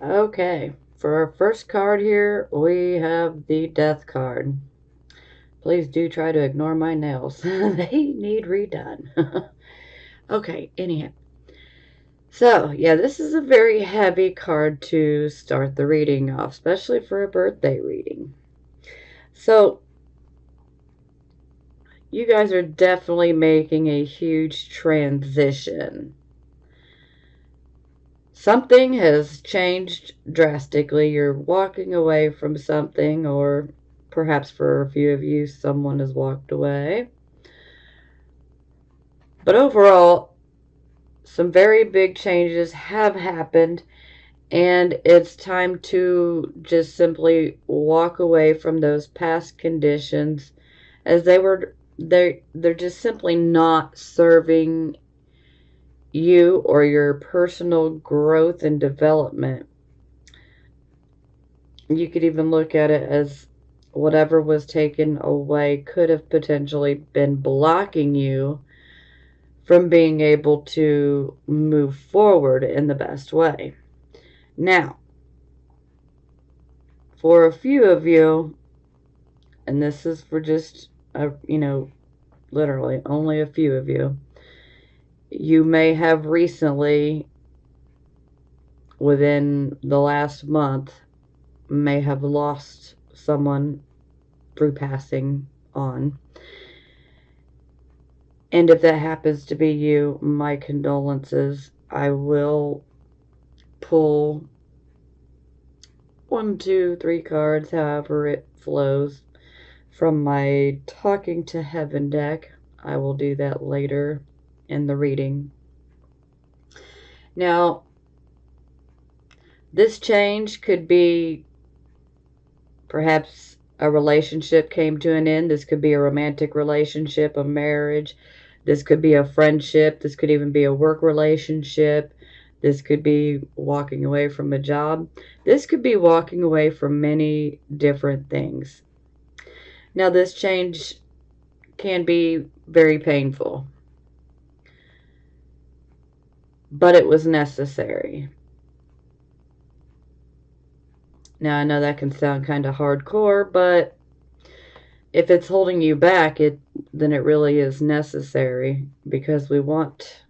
Okay, for our first card here, we have the Death card. Please do try to ignore my nails. They need redone. Okay, anyhow. So, yeah, this is a very heavy card to start the reading off, especially for a birthday reading. So, you guys are definitely making a huge transition. Something has changed drastically. You're walking away from something, or perhaps for a few of you, someone has walked away. But overall, some very big changes have happened, and it's time to just simply walk away from those past conditions as they're just simply not serving you or your personal growth and development. You could even look at it as whatever was taken away could have potentially been blocking you from being able to move forward in the best way. Now, for a few of you, and this is for just, literally only a few of you, you may have recently, within the last month, may have lost someone through passing on. And if that happens to be you, my condolences. I will pull 1, 2, 3 cards, however it flows, from my Talking to Heaven deck. I will do that later in the reading. Now, this change could be perhaps a relationship came to an end. This could be a romantic relationship, a marriage. This could be a friendship. This could even be a work relationship. This could be walking away from a job. This could be walking away from many different things. Now, this change can be very painful, but it was necessary. Now, I know that can sound kind of hardcore, but if it's holding you back, then it really is necessary, because we want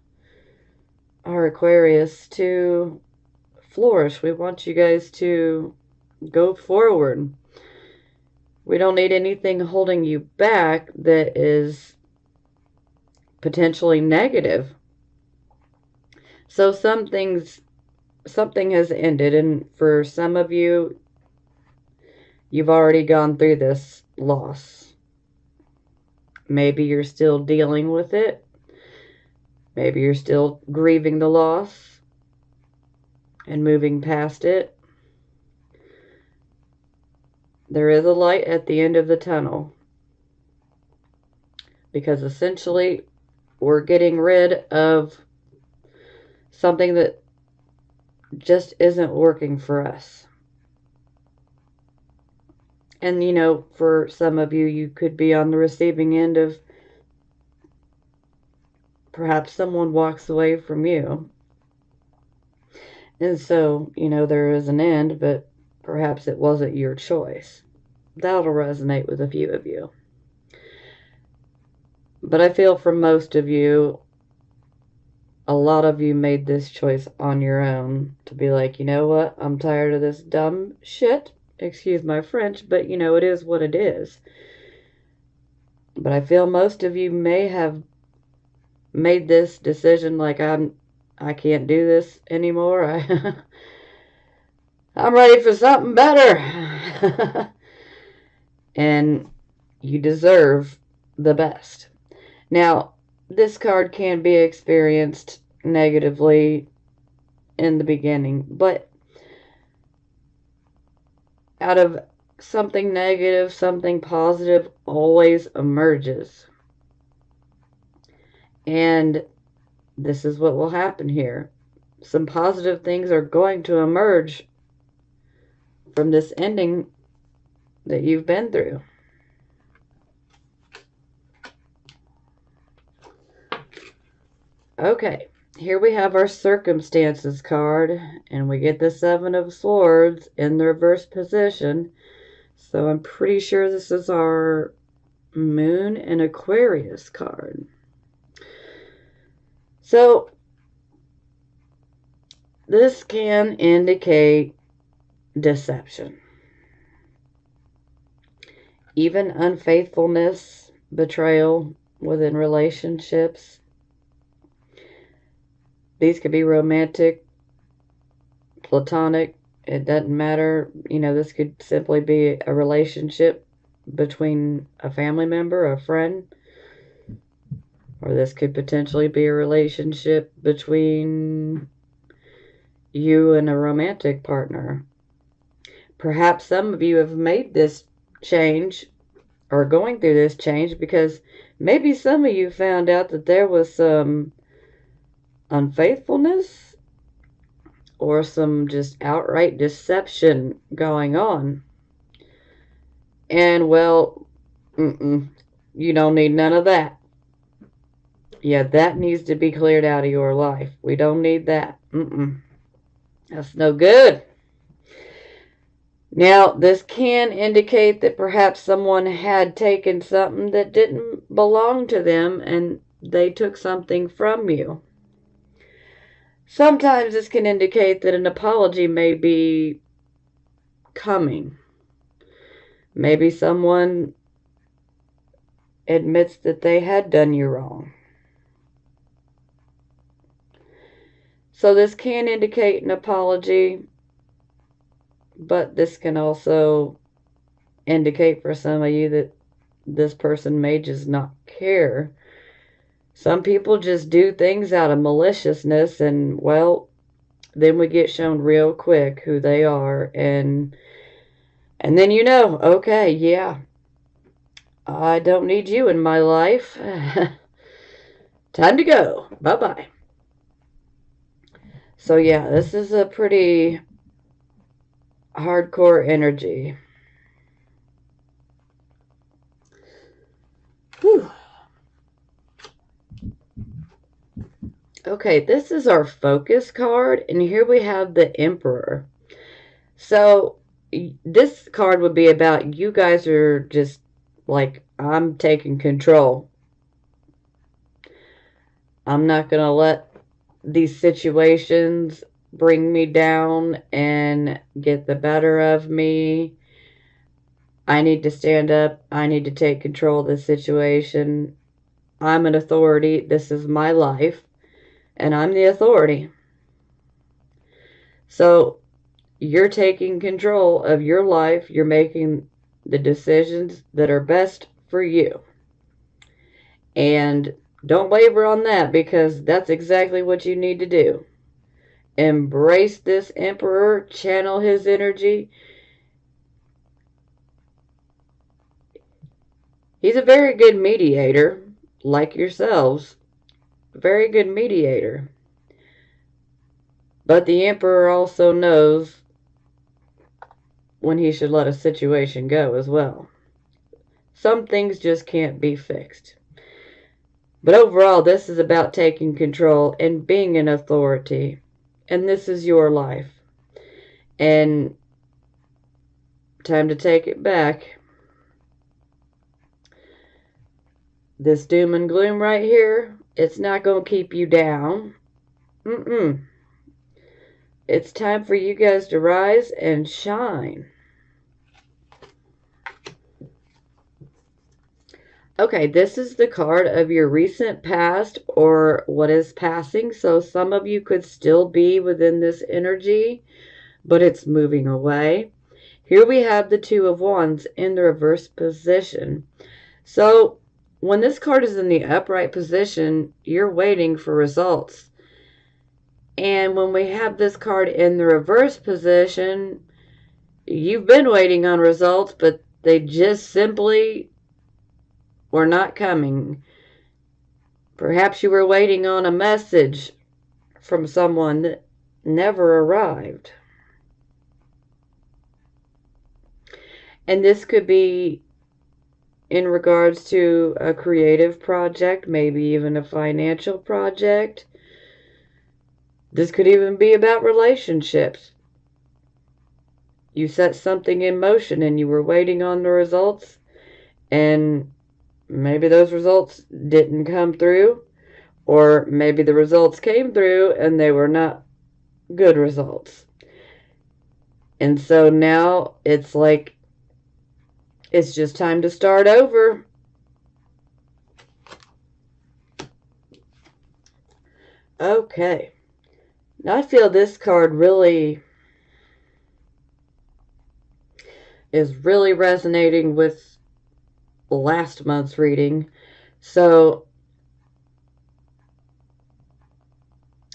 our Aquarius to flourish. We want you guys to go forward. We don't need anything holding you back that is potentially negative. So something has ended, and for some of you, you've already gone through this loss. Maybe you're still dealing with it. Maybe you're still grieving the loss and moving past it. There is a light at the end of the tunnel, because essentially we're getting rid of something that just isn't working for us. And for some of you, you could be on the receiving end of perhaps someone walks away from you. And so, there is an end, but perhaps it wasn't your choice. That'll resonate with a few of you. But I feel for most of you, a lot of you made this choice on your own to be like, you know what? I'm tired of this dumb shit. Excuse my French, but it is what it is. But I feel most of you may have made this decision like, I can't do this anymore. I'm ready for something better. And you deserve the best. Now, this card can be experienced negatively in the beginning, but out of something negative, something positive always emerges. And this is what will happen here. Some positive things are going to emerge from this ending that you've been through. Okay, Here we have our circumstances card, and we get the Seven of Swords in the reverse position. So I'm pretty sure this is our Moon and Aquarius card. So this can indicate deception, even unfaithfulness, betrayal within relationships. These could be romantic, platonic, it doesn't matter. This could simply be a relationship between a family member, a friend, or this could potentially be a relationship between you and a romantic partner. Perhaps some of you have made this change or going through this change because maybe some of you found out that there was some unfaithfulness or some just outright deception going on. And well, you don't need none of that. Yeah, that needs to be cleared out of your life. We don't need that. That's no good. Now, this can indicate that perhaps someone had taken something that didn't belong to them and they took something from you. Sometimes this can indicate that an apology may be coming. Maybe someone admits that they had done you wrong. So this can indicate an apology, but this can also indicate for some of you that this person may just not care. Some people just do things out of maliciousness, and well, then we get shown real quick who they are, and then okay, yeah, I don't need you in my life. Time to go. Bye-bye. So yeah, this is a pretty hardcore energy. Whew. Okay, this is our focus card, and here we have the Emperor. So this card would be about you guys are just like, I'm taking control. I'm not going to let these situations bring me down and get the better of me. I need to stand up. I need to take control of the situation. I'm an authority. This is my life, and I'm the authority. So you're taking control of your life. You're making the decisions that are best for you. And don't waver on that, because that's exactly what you need to do. Embrace this Emperor, channel his energy. He's a very good mediator, like yourselves. Very good mediator. But the Emperor also knows when he should let a situation go as well. Some things just can't be fixed. But overall, this is about taking control and being an authority. And this is your life. And time to take it back. This doom and gloom right here, it's not going to keep you down. It's time for you guys to rise and shine. Okay, this is the card of your recent past or what is passing. So some of you could still be within this energy, but it's moving away. Here we have the Two of Wands in the reverse position. So when this card is in the upright position, you're waiting for results. And when we have this card in the reverse position, you've been waiting on results, but they just simply were not coming. Perhaps you were waiting on a message from someone that never arrived. And this could be in regards to a creative project, maybe even a financial project. This could even be about relationships. You set something in motion and you were waiting on the results, and maybe those results didn't come through, or maybe the results came through and they were not good results. And so now it's like it's just time to start over. Okay. Now I feel this card really is really resonating with last month's reading. So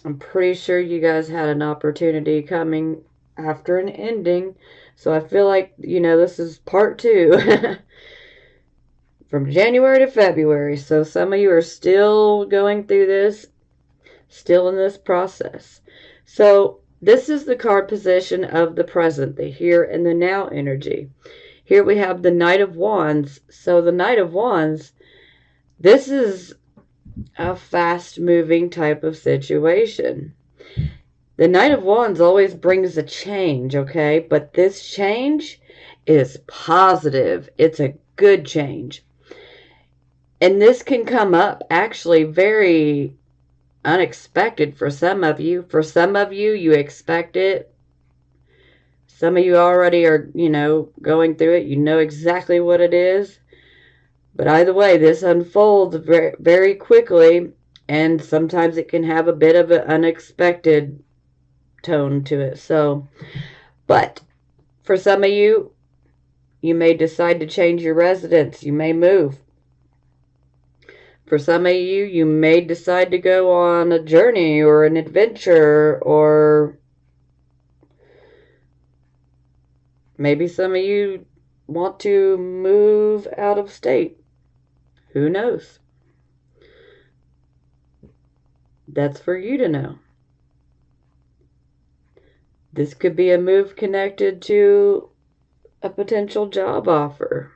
I'm pretty sure you guys had an opportunity coming after an ending. So I feel like, this is part 2 from January to February. So some of you are still going through this, still in this process. So this is the card position of the present, the here and the now energy. Here we have the Knight of Wands. So the Knight of Wands, this is a fast-moving type of situation. The Knight of Wands always brings a change, okay? But this change is positive. It's a good change. And this can come up actually very unexpected for some of you. For some of you, you expect it. Some of you already are, going through it. You know exactly what it is. But either way, this unfolds very, very quickly, and sometimes it can have a bit of an unexpected tone to it. So, but for some of you, you may decide to change your residence. You may move. For some of you, you may decide to go on a journey or an adventure, or maybe some of you want to move out of state. Who knows? That's for you to know. This could be a move connected to a potential job offer.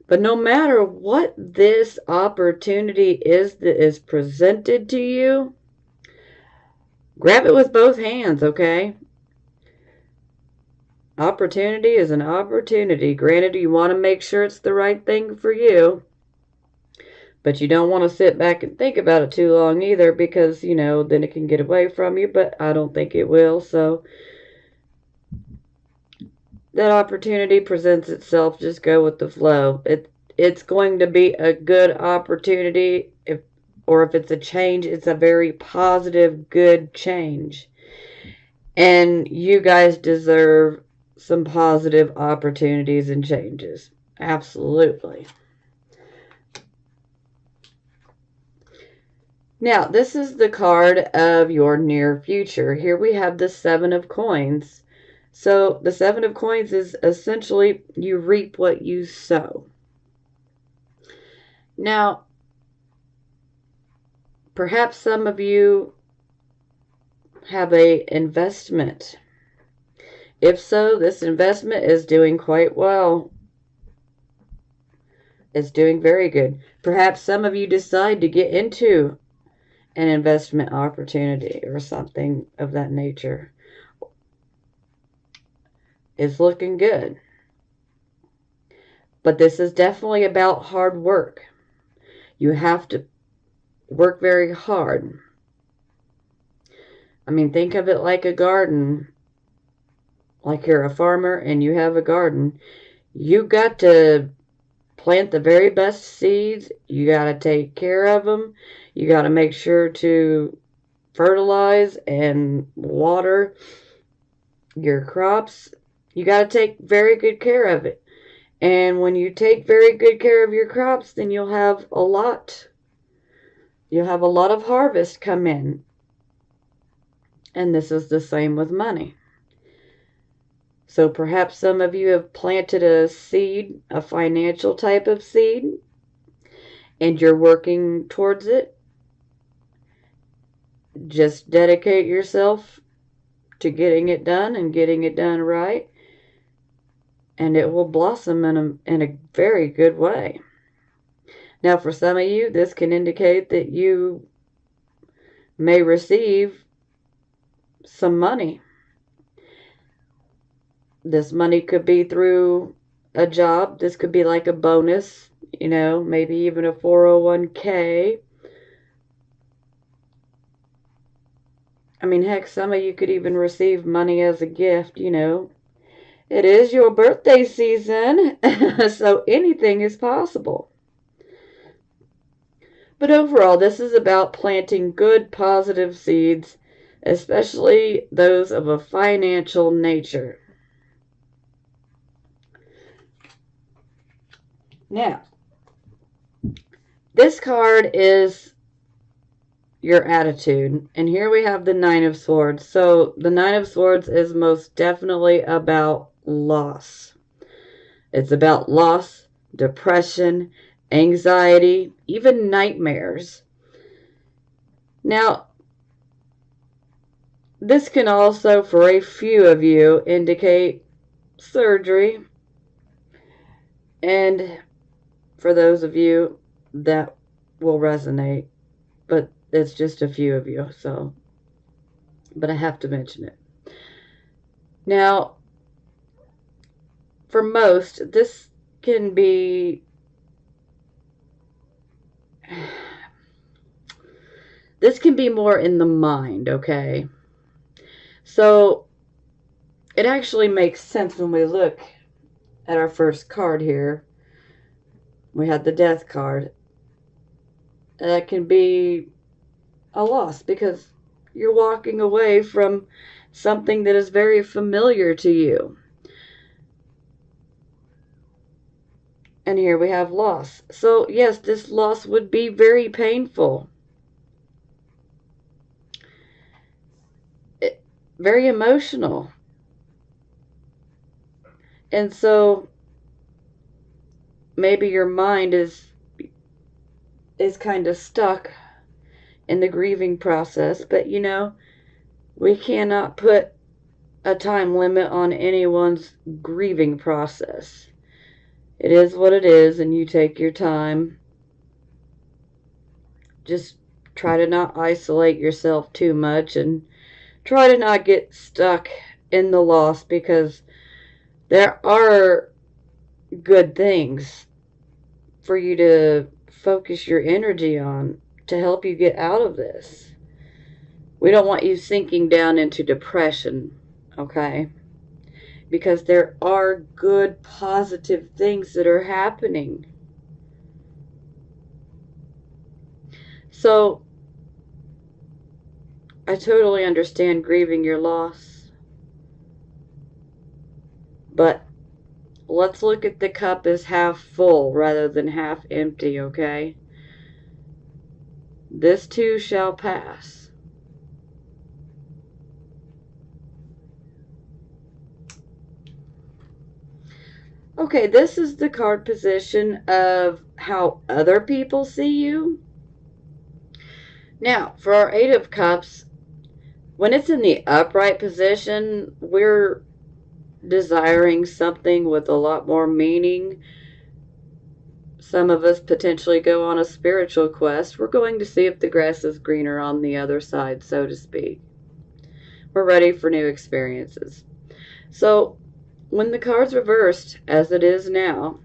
But no matter what this opportunity is that is presented to you, grab it with both hands, okay? Opportunity is an opportunity. Granted, you want to make sure it's the right thing for you, but you don't want to sit back and think about it too long either, because, then it can get away from you, but I don't think it will. So that opportunity presents itself. Just go with the flow. It's going to be a good opportunity. If it's a change, it's a very positive, good change. And you guys deserve some positive opportunities and changes. Absolutely. Now, this is the card of your near future. Here we have the Seven of Coins. So the Seven of Coins is essentially you reap what you sow. Now, perhaps some of you have an investment. If so, this investment is doing quite well. It's doing very good. Perhaps some of you decide to get into an investment opportunity or something of that nature. It's looking good. But this is definitely about hard work. You have to work very hard. I mean, think of it like a garden. Like you're a farmer and you have a garden. You got to plant the very best seeds. You got to take care of them. You got to make sure to fertilize and water your crops. You got to take very good care of it. And when you take very good care of your crops, then you'll have a lot. You'll have a lot of harvest come in. And this is the same with money. So perhaps some of you have planted a seed, a financial type of seed, and you're working towards it. Just dedicate yourself to getting it done and getting it done right, and it will blossom in a very good way. Now, for some of you, this can indicate that you may receive some money. This money could be through a job. This could be like a bonus, maybe even a 401k. I mean, heck, some of you could even receive money as a gift. It is your birthday season, so anything is possible. But overall, this is about planting good, positive seeds, especially those of a financial nature. Now, this card is your attitude, and here we have the Nine of Swords. So the Nine of Swords is most definitely about loss. It's about loss, depression, anxiety, even nightmares. Now, this can also, for a few of you, indicate surgery. And for those of you, that will resonate. But it's just a few of you, so. But I have to mention it. Now, for most, this can be. This can be more in the mind, okay? So, it actually makes sense when we look at our first card here. We had the Death card. That can be a loss because you're walking away from something that is very familiar to you. And here we have loss. So, yes, this loss would be very painful. Very emotional. And so maybe your mind is kind of stuck in the grieving process, but we cannot put a time limit on anyone's grieving process. It is what it is, and you take your time. Just try to not isolate yourself too much and try to not get stuck in the loss, because there are good things for you to focus your energy on to help you get out of this. We don't want you sinking down into depression, okay? Because there are good, positive things that are happening. So, I totally understand grieving your loss. But let's look at the cup as half full rather than half empty, okay? This too shall pass. Okay, this is the card position of how other people see you. Now, for our Eight of Cups, when it's in the upright position, we're desiring something with a lot more meaning. Some of us potentially go on a spiritual quest. We're going to see if the grass is greener on the other side, so to speak. We're ready for new experiences. So, when the card's reversed, as it is now,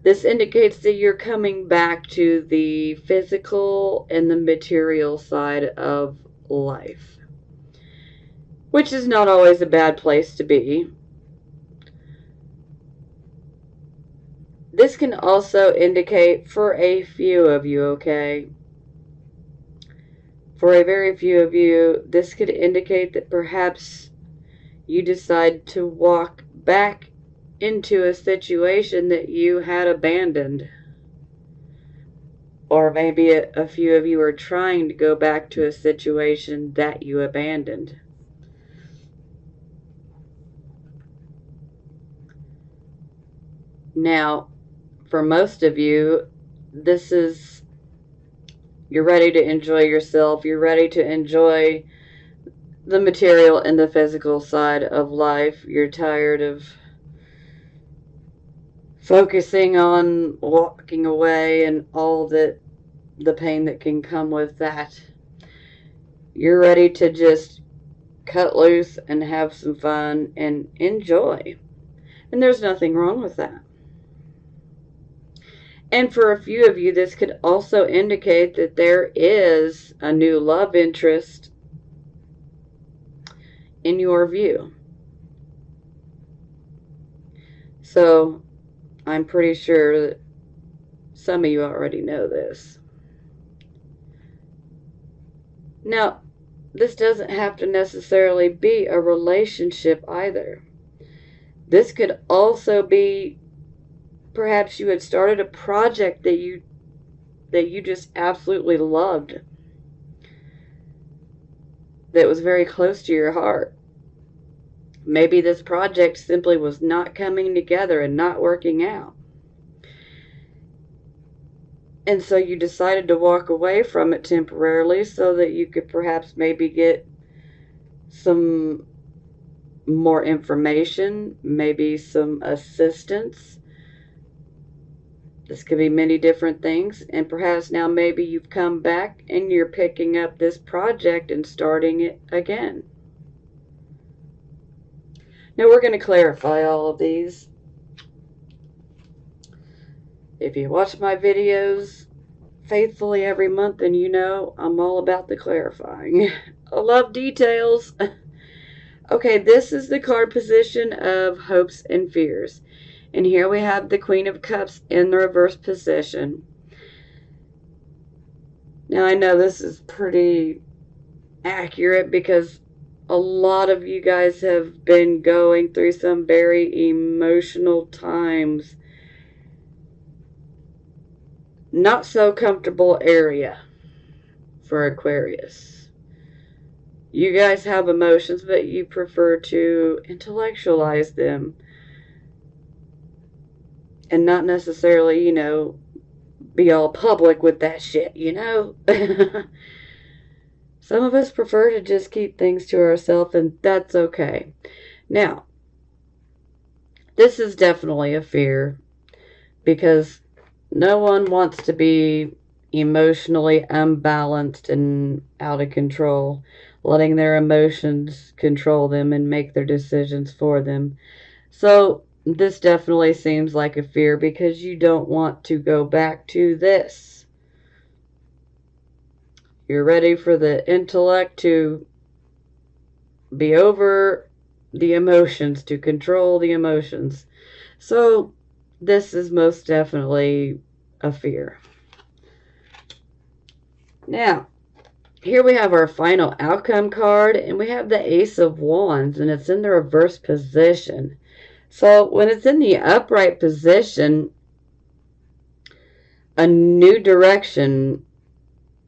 this indicates that you're coming back to the physical and the material side of life, which is not always a bad place to be. This can also indicate for a few of you, okay? For a very few of you, this could indicate that perhaps you decide to walk back into a situation that you had abandoned. Or maybe a few of you are trying to go back to a situation that you abandoned. Now, for most of you, this is, you're ready to enjoy yourself. You're ready to enjoy the material and the physical side of life. You're tired of focusing on walking away and all that, the pain that can come with that. You're ready to just cut loose and have some fun and enjoy. And there's nothing wrong with that. And for a few of you, this could also indicate that there is a new love interest in your view. So I'm pretty sure that some of you already know this. Now, this doesn't have to necessarily be a relationship either. This could also be, perhaps you had started a project that you just absolutely loved, that was very close to your heart. Maybe this project simply was not coming together and not working out. And so you decided to walk away from it temporarily so that you could perhaps maybe get some more information, maybe some assistance. This could be many different things. And perhaps now maybe you've come back and you're picking up this project and starting it again. Now we're going to clarify all of these. If you watch my videos faithfully every month, then you know I'm all about the clarifying. I love details. Okay, this is the card position of hopes and fears. And here we have the Queen of Cups in the reverse position. Now I know this is pretty accurate because a lot of you guys have been going through some very emotional times. Not so comfortable area for Aquarius. You guys have emotions, but you prefer to intellectualize them and not necessarily, be all public with that shit, Some of us prefer to just keep things to ourselves, and that's okay. Now, this is definitely a fear because no one wants to be emotionally unbalanced and out of control, letting their emotions control them and make their decisions for them. So this definitely seems like a fear because you don't want to go back to this. You're ready for the intellect to be over the emotions, to control the emotions. So this is most definitely a fear. Now, here we have our final outcome card, and we have the Ace of Wands, and it's in the reverse position. So when it's in the upright position, a new direction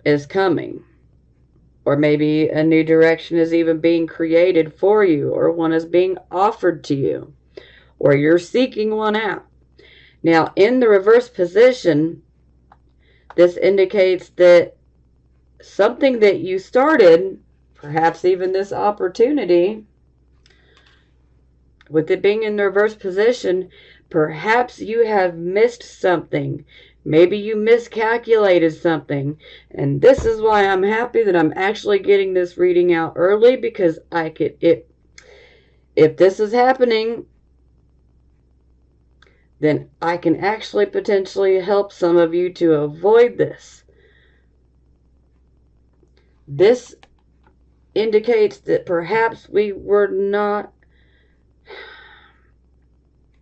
is coming. Or maybe a new direction is even being created for you, or one is being offered to you, or you're seeking one out. Now, in the reverse position, this indicates that something that you started, perhaps even this opportunity, with it being in the reverse position, perhaps you have missed something. Maybe you miscalculated something. And this is why I'm happy that I'm actually getting this reading out early, because I could, if this is happening, then I can actually potentially help some of you to avoid this. This indicates that perhaps we were not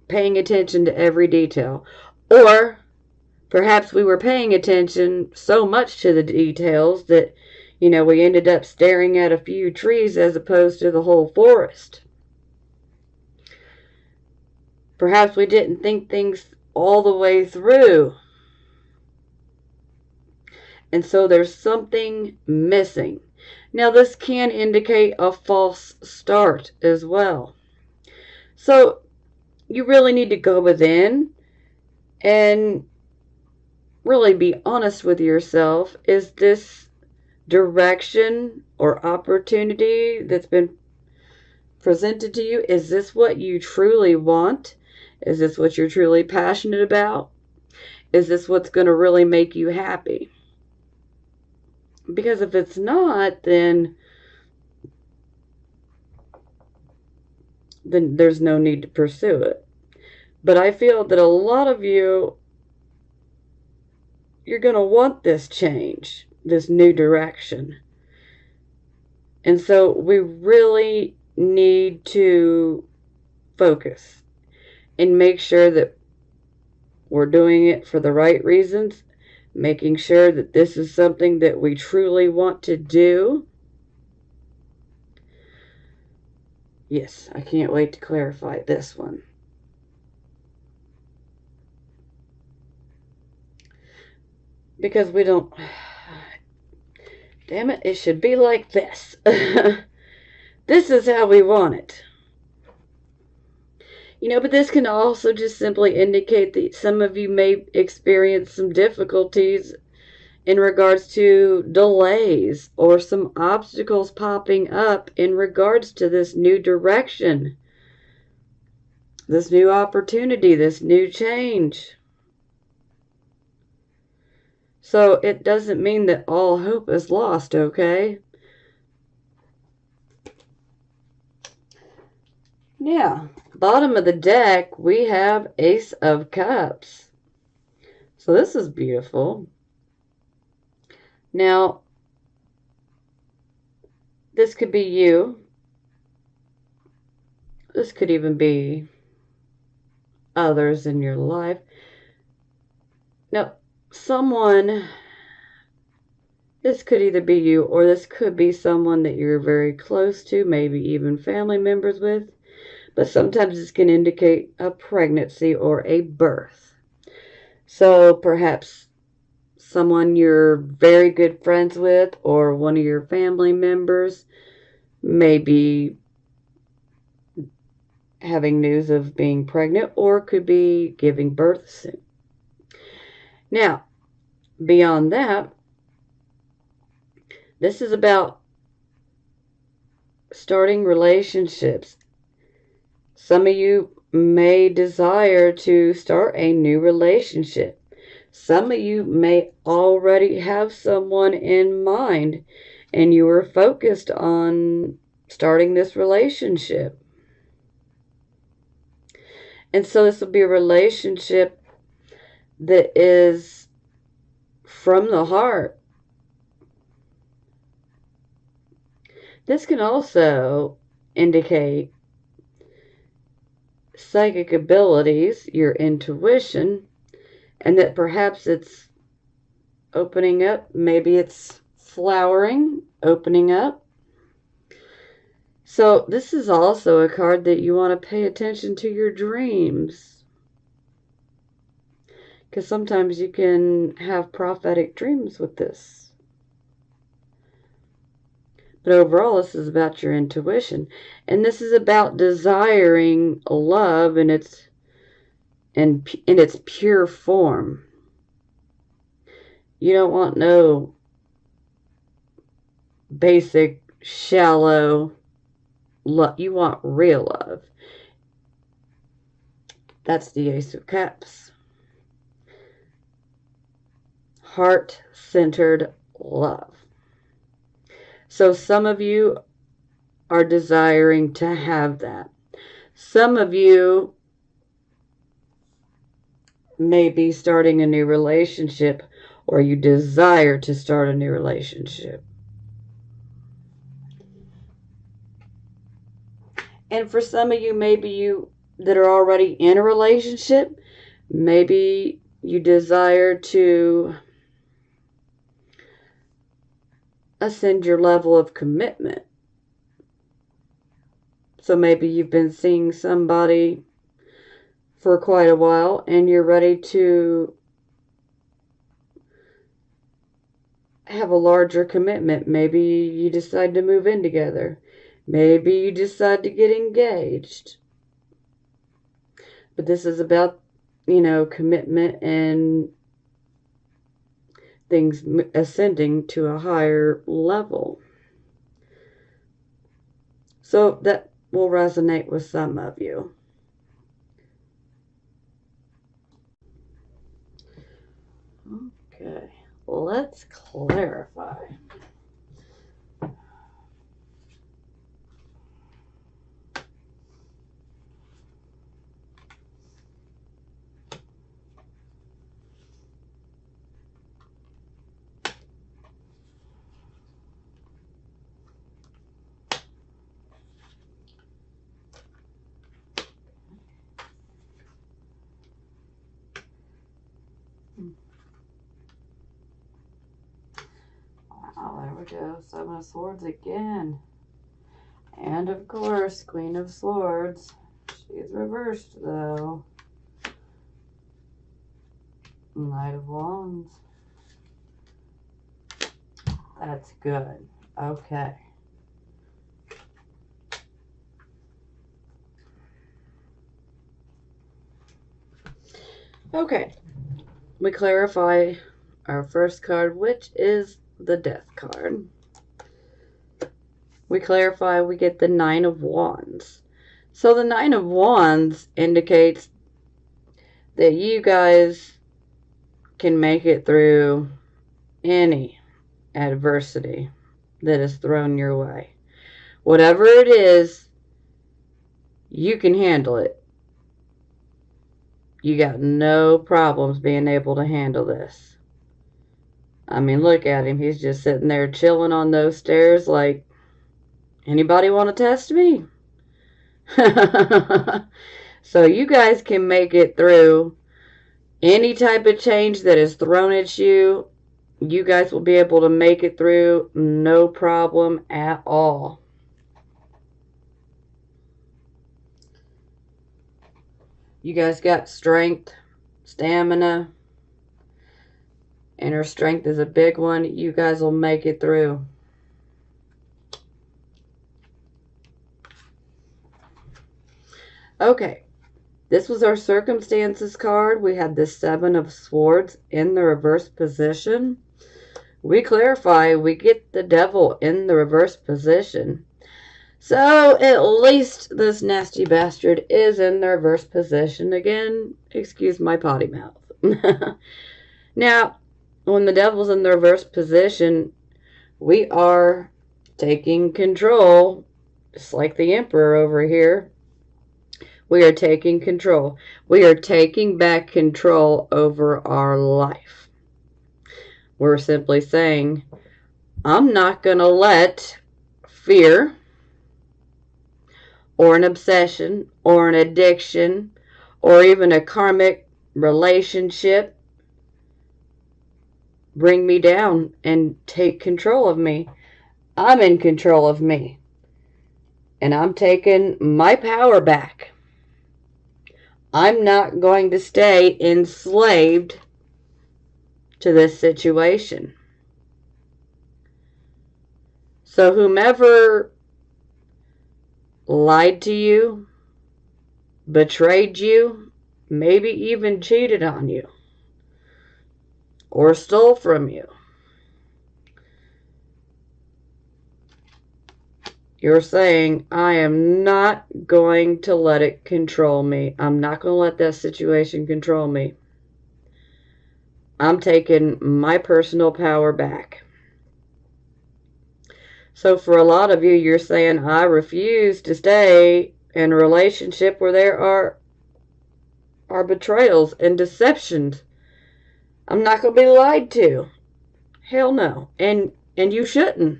paying attention to every detail, or perhaps we were paying attention so much to the details that, we ended up staring at a few trees as opposed to the whole forest. Perhaps we didn't think things all the way through. And so there's something missing. Now, this can indicate a false start as well. So you really need to go within and really be honest with yourself. Is this direction or opportunity that's been presented to you, is this what you truly want? Is this what you're truly passionate about? Is this what's going to really make you happy? Because if it's not, then there's no need to pursue it. But I feel that a lot of you, you're going to want this change, this new direction. And so we really need to focus and make sure that we're doing it for the right reasons, making sure that this is something that we truly want to do. Yes, I can't wait to clarify this one. Because we don't... Damn it, it should be like this. This is how we want it. You know, but this can also just simply indicate that some of you may experience some difficulties in regards to delays or some obstacles popping up in regards to this new direction, this new opportunity, this new change. So it doesn't mean that all hope is lost, okay? Yeah, bottom of the deck, we have Ace of Cups. So this is beautiful. Now, this could be you. This could even be others in your life. Now, someone, this could either be you or this could be someone that you're very close to, maybe even family members with. But sometimes this can indicate a pregnancy or a birth. So perhaps someone you're very good friends with or one of your family members may be having news of being pregnant or could be giving birth soon. Now, beyond that, this is about starting relationships. Some of you may desire to start a new relationship. Some of you may already have someone in mind and you are focused on starting this relationship. And so this will be a relationship that is from the heart. This can also indicate psychic abilities, your intuition, and that perhaps it's opening up. Maybe it's flowering, opening up. So this is also a card that you want to pay attention to your dreams. Because sometimes you can have prophetic dreams with this. But overall, this is about your intuition. And this is about desiring love in its pure form. You don't want no basic, shallow love. You want real love. That's the Ace of Cups. Heart-centered love. So some of you are desiring to have that. Some of you may be starting a new relationship or you desire to start a new relationship. And for some of you, maybe you that are already in a relationship, maybe you desire to ascend your level of commitment. So maybe you've been seeing somebody for quite a while and you're ready to have a larger commitment. Maybe you decide to move in together. Maybe you decide to get engaged. But this is about, commitment and things ascending to a higher level. So that will resonate with some of you. Okay, let's clarify. we go. Seven of Swords again. And of course, Queen of Swords. She's reversed though. Knight of Wands. That's good. Okay. Okay. We clarify our first card, which is the Death card. We clarify we get the Nine of Wands. So the Nine of Wands indicates that you guys can make it through any adversity that is thrown your way. Whatever it is, you can handle it. You got no problems being able to handle this. I mean, look at him. He's just sitting there chilling on those stairs like, anybody want to test me? So you guys can make it through any type of change that is thrown at you. You guys will be able to make it through, no problem at all. You guys got strength, stamina. Inner strength is a big one. You guys will make it through. Okay. This was our circumstances card. We had the Seven of Swords in the reverse position. We clarify we get the Devil in the reverse position. So at least this nasty bastard is in the reverse position. Again, excuse my potty mouth. Now, when the Devil's in the reverse position, we are taking control, just like the Emperor over here. We are taking control. We are taking back control over our life. We're simply saying, I'm not going to let fear or an obsession or an addiction or even a karmic relationship bring me down and take control of me. I'm in control of me. And I'm taking my power back. I'm not going to stay enslaved to this situation. So whomever lied to you, betrayed you, maybe even cheated on you, or stole from you, you're saying, I am not going to let it control me. I'm not going to let that situation control me. I'm taking my personal power back. So for a lot of you, you're saying, I refuse to stay in a relationship where there are betrayals and deceptions. I'm not going to be lied to. Hell no. And you shouldn't.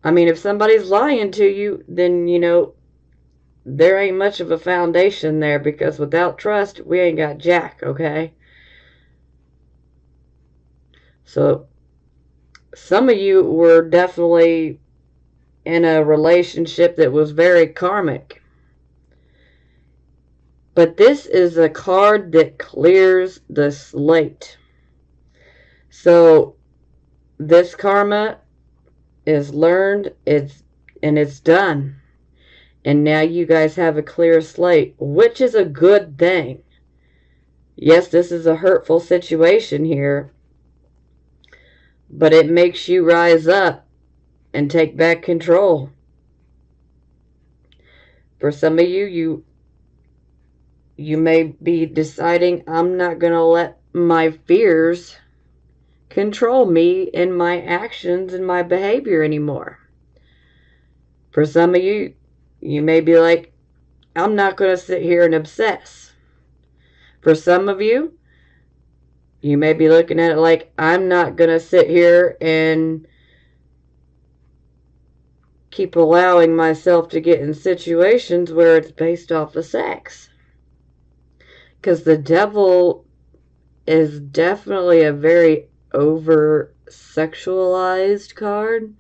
I mean, if somebody's lying to you, then, you know, there ain't much of a foundation there, because without trust, we ain't got jack, okay? So, some of you were definitely in a relationship that was very karmic. But this is a card that clears the slate. So, this karma is learned, it's done. And now you guys have a clear slate, which is a good thing. Yes, this is a hurtful situation here, but it makes you rise up and take back control. For some of you, you may be deciding, I'm not going to let my fears control me in my actions and my behavior anymore. For some of you, you may be like, I'm not going to sit here and obsess. For some of you, you may be looking at it like, I'm not going to sit here and keep allowing myself to get in situations where it's based off of sex. Because the Devil is definitely a very over sexualized card.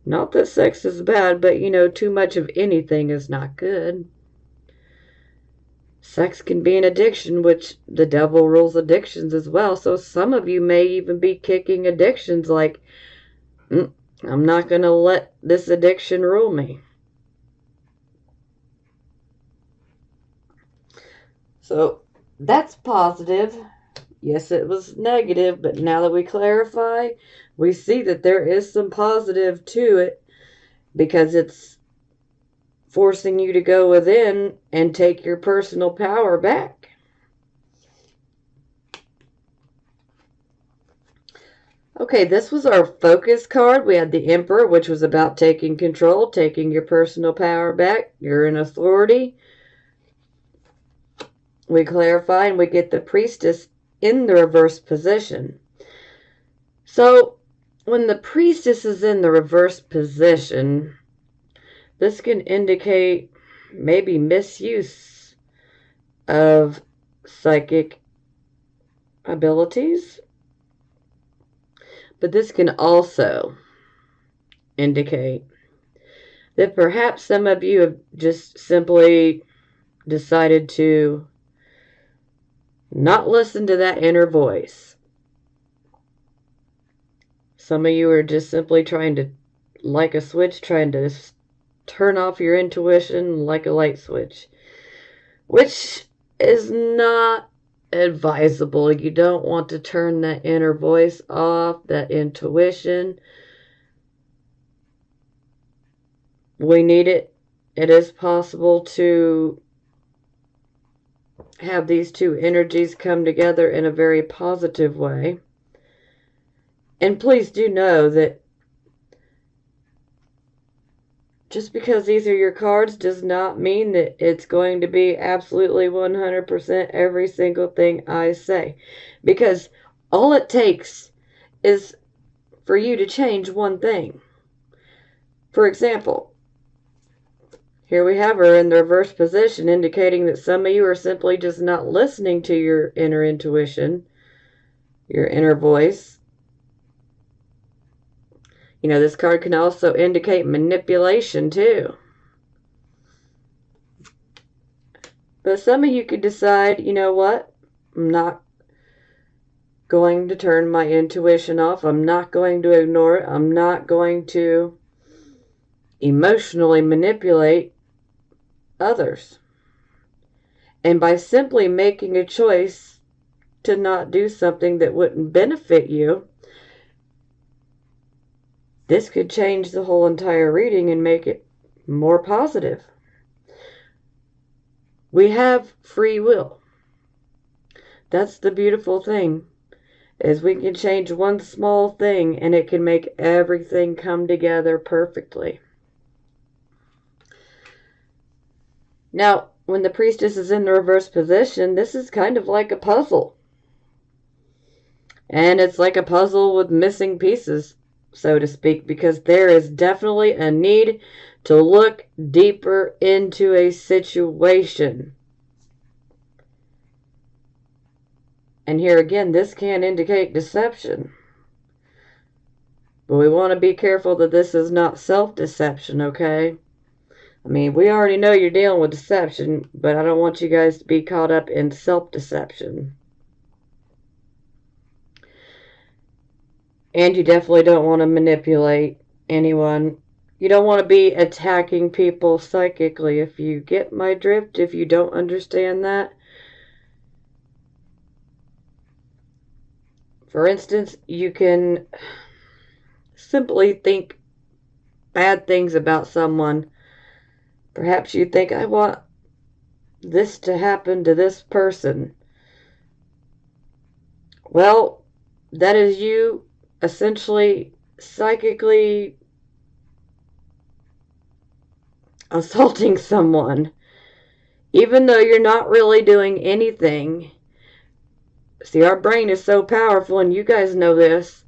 Not that sex is bad, but too much of anything is not good. Sex can be an addiction, which the devil rules addictions as well. So some of you may even be kicking addictions like, I'm not going to let this addiction rule me. So that's positive. Yes, it was negative, but now that we clarify, we see that there is some positive to it because it's forcing you to go within and take your personal power back. Okay, this was our focus card. We had the Emperor, which was about taking control, taking your personal power back. You're in authority. We clarify and we get the Priestess in the reverse position. So when the Priestess is in the reverse position, this can indicate maybe misuse of psychic abilities. But this can also indicate that perhaps some of you have just simply decided to not listen to that inner voice. Some of you are just simply trying to, like a switch, trying to turn off your intuition like a light switch, which is not advisable. You don't want to turn that inner voice off, that intuition. We need it. It is possible to have these two energies come together in a very positive way. And please do know that just because these are your cards does not mean that it's going to be absolutely 100% every single thing I say. Because all it takes is for you to change one thing. For example, here we have her in the reverse position, indicating that some of you are simply just not listening to your inner intuition, your inner voice. This card can also indicate manipulation too. But some of you could decide, you know what? I'm not going to turn my intuition off. I'm not going to ignore it. I'm not going to emotionally manipulate others. And by simply making a choice to not do something that wouldn't benefit you, this could change the whole entire reading and make it more positive. We have free will. That's the beautiful thing, is we can change one small thing and it can make everything come together perfectly. Now, when the Priestess is in the reverse position, this is kind of like a puzzle. And it's like a puzzle with missing pieces, so to speak, because there is definitely a need to look deeper into a situation. And here again, this can indicate deception. But we want to be careful that this is not self-deception, okay? I mean, we already know you're dealing with deception, but I don't want you guys to be caught up in self-deception. And you definitely don't want to manipulate anyone. You don't want to be attacking people psychically. If you get my drift, if you don't understand that. For instance, you can simply think bad things about someone. Perhaps you think, I want this to happen to this person. Well, that is you essentially psychically assaulting someone, even though you're not really doing anything. See, our brain is so powerful, and you guys know this.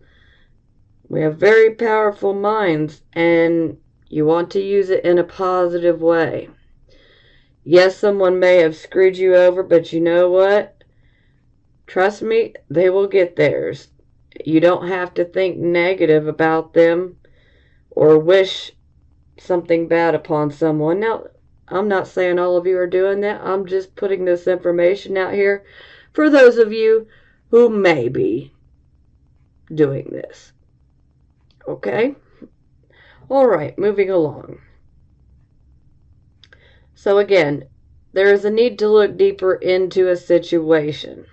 We have very powerful minds, and you want to use it in a positive way. Yes, someone may have screwed you over, but you know what? Trust me, they will get theirs. You don't have to think negative about them or wish something bad upon someone. Now, I'm not saying all of you are doing that. I'm just putting this information out here for those of you who may be doing this. Okay? All right, moving along. So again, there is a need to look deeper into a situation.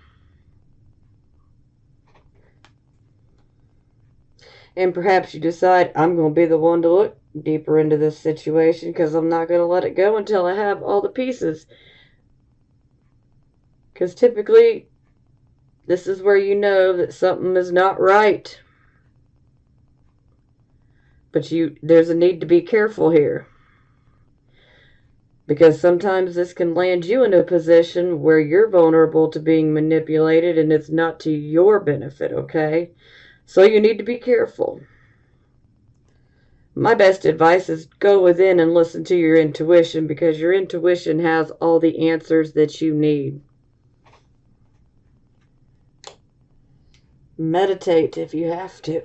And perhaps you decide, I'm going to be the one to look deeper into this situation because I'm not going to let it go until I have all the pieces. Because typically, this is where you know that something is not right. But there's a need to be careful here. Because sometimes this can land you in a position where you're vulnerable to being manipulated and it's not to your benefit, okay? So you need to be careful. My best advice is go within and listen to your intuition because your intuition has all the answers that you need. Meditate if you have to.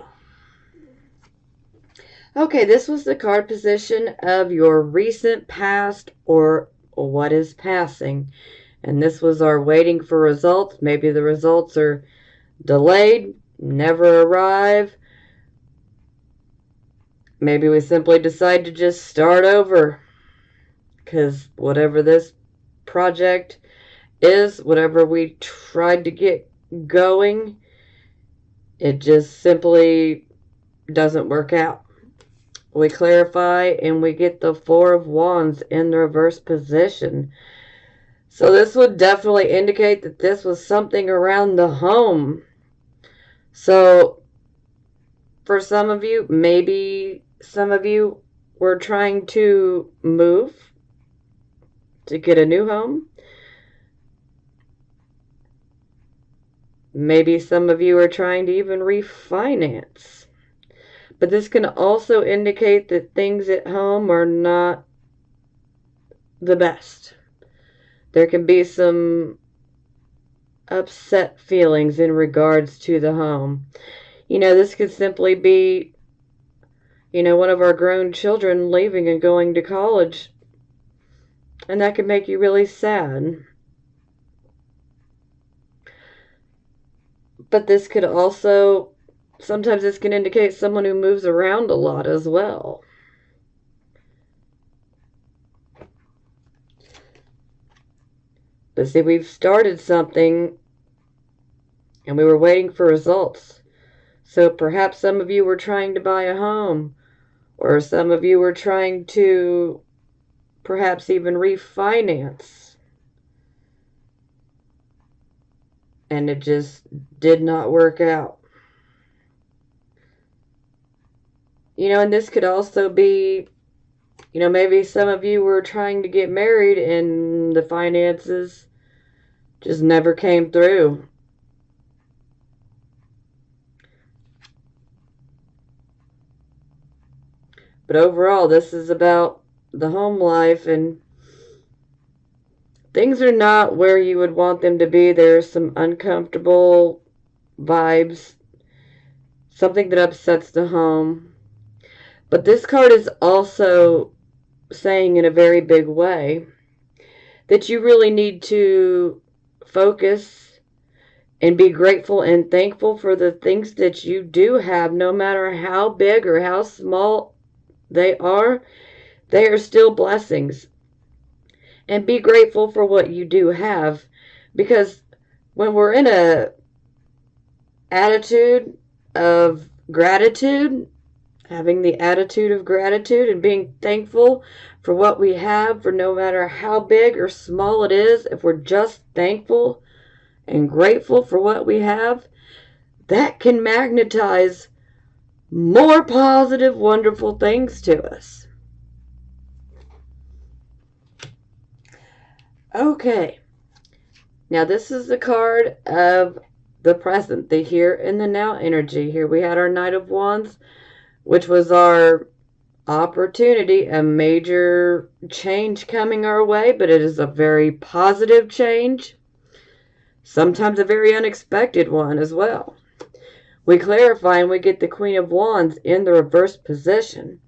Okay, this was the card position of your recent past or what is passing. And this was our waiting for results. Maybe the results are delayed, never arrive. Maybe we simply decide to just start over. Because whatever this project is, whatever we tried to get going, it just simply doesn't work out. We clarify and we get the Four of Wands in the reverse position. So this would definitely indicate that this was something around the home. So for some of you, maybe some of you were trying to move to get a new home. Maybe some of you are trying to even refinance. But this can also indicate that things at home are not the best. There can be some upset feelings in regards to the home. You know, this could simply be, one of our grown children leaving and going to college. And that can make you really sad. But this could also, sometimes this can indicate someone who moves around a lot as well. But see, we've started something and we were waiting for results. So perhaps some of you were trying to buy a home, or some of you were trying to perhaps even refinance. And it just did not work out. And this could also be, maybe some of you were trying to get married and the finances just never came through. But overall, this is about the home life, and things are not where you would want them to be. There's some uncomfortable vibes, something that upsets the home. But this card is also saying in a very big way that you really need to focus and be grateful and thankful for the things that you do have, no matter how big or how small they are still blessings. And be grateful for what you do have, because when we're in a attitude of gratitude, having the attitude of gratitude and being thankful for what we have, for no matter how big or small it is, if we're just thankful and grateful for what we have, that can magnetize more positive, wonderful things to us. Okay. Now this is the card of the present, the here and the now energy. Here we had our Knight of Wands, which was our opportunity, a major change coming our way, but it is a very positive change. Sometimes a very unexpected one as well. We clarify and we get the Queen of Wands in the reverse position.